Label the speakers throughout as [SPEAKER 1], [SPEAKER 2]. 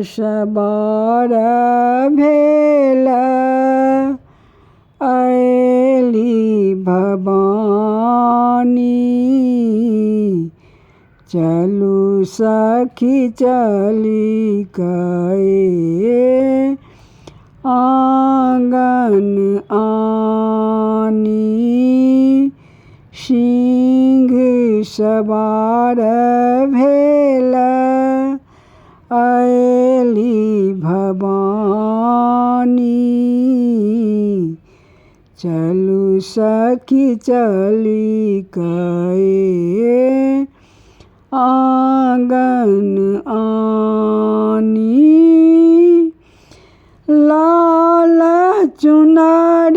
[SPEAKER 1] सवार भेल अयली भवानी। चलू सखी चली कए आंगन आनी। सिंह सवार भेल अयली भवानी। चलू सखी चली कए आंगन आनी। लाल चुनर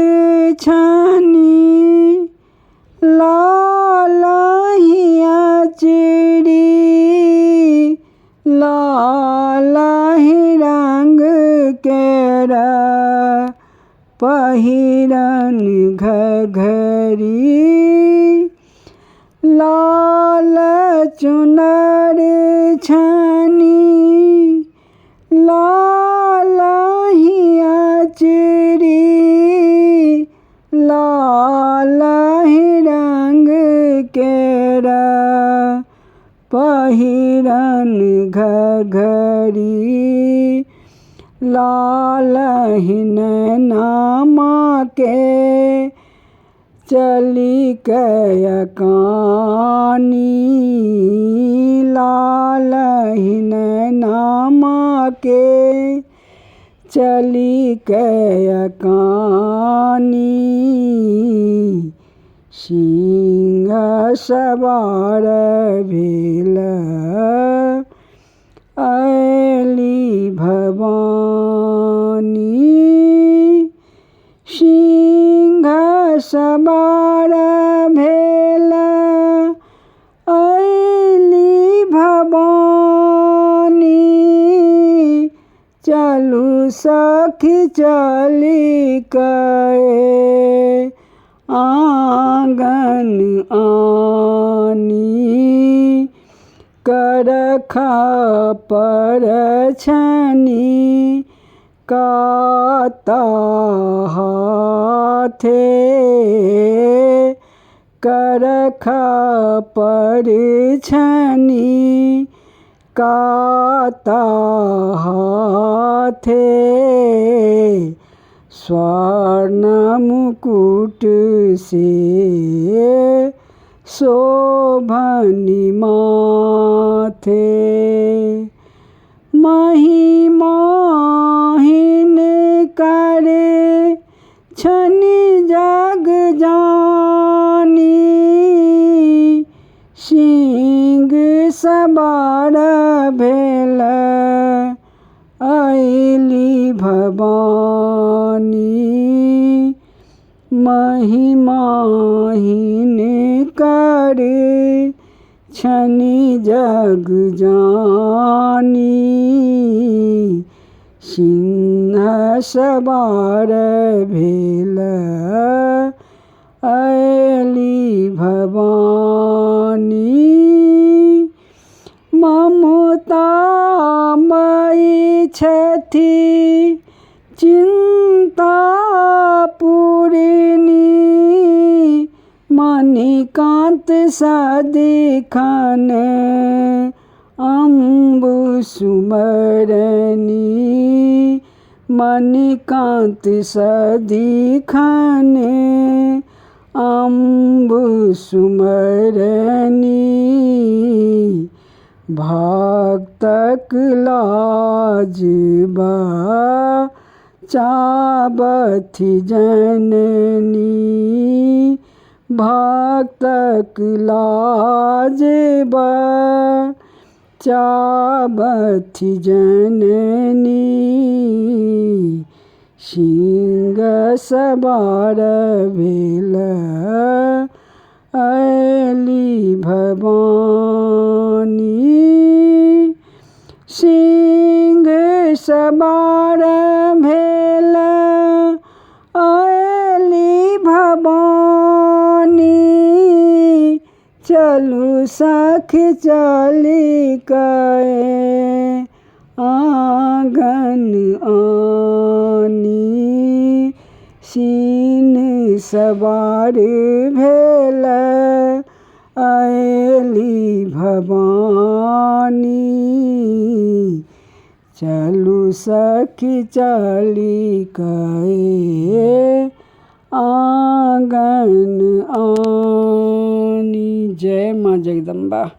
[SPEAKER 1] छनी लाल हिया चिड़ी। लाल ही रंग केरा पहिरन घघरी। लाल चुनर छनी लाल हिया चिड़ी। लाल ही रंग केरा पहिरन घघरी। लाल ही नामा के चली कया कानी। लाल ही नामा के चली कया कानी। सिंह सवार भेल अयली भवानी। सिंह सवार भेल अयली भवानी। चलू सखी चली कए आंगन आनी। करखा पर छनी काता हाथे। करखा पर छनी काता हाथे। स्वर्ण मुकुट से शोभनि माथे। महिमाहीन करे छनि जग जानी। सिंह सवार भेल अयली भवानी। महिमाहीन करे छनि जग जानी। सिंह सवार भेल अयली भवानी। ममता मई छथि चिंता पूरनी। मणिकांत सदिखन अम्बु सुमरनी। मणिकांत सदिखन अम्बु सुमरनी। भक्तक लाज बचाबथि जननी। भक्तक लाज बचाबथि जननी। सिंह सवार भेल अयली भवानी। सिंह सवार भेल अयली भवानी। चलू सखी चली कए सीन सवार भेल अयली भवानी। चलू सखी चली कए आंगन आनी। जय माँ जगदम्बा।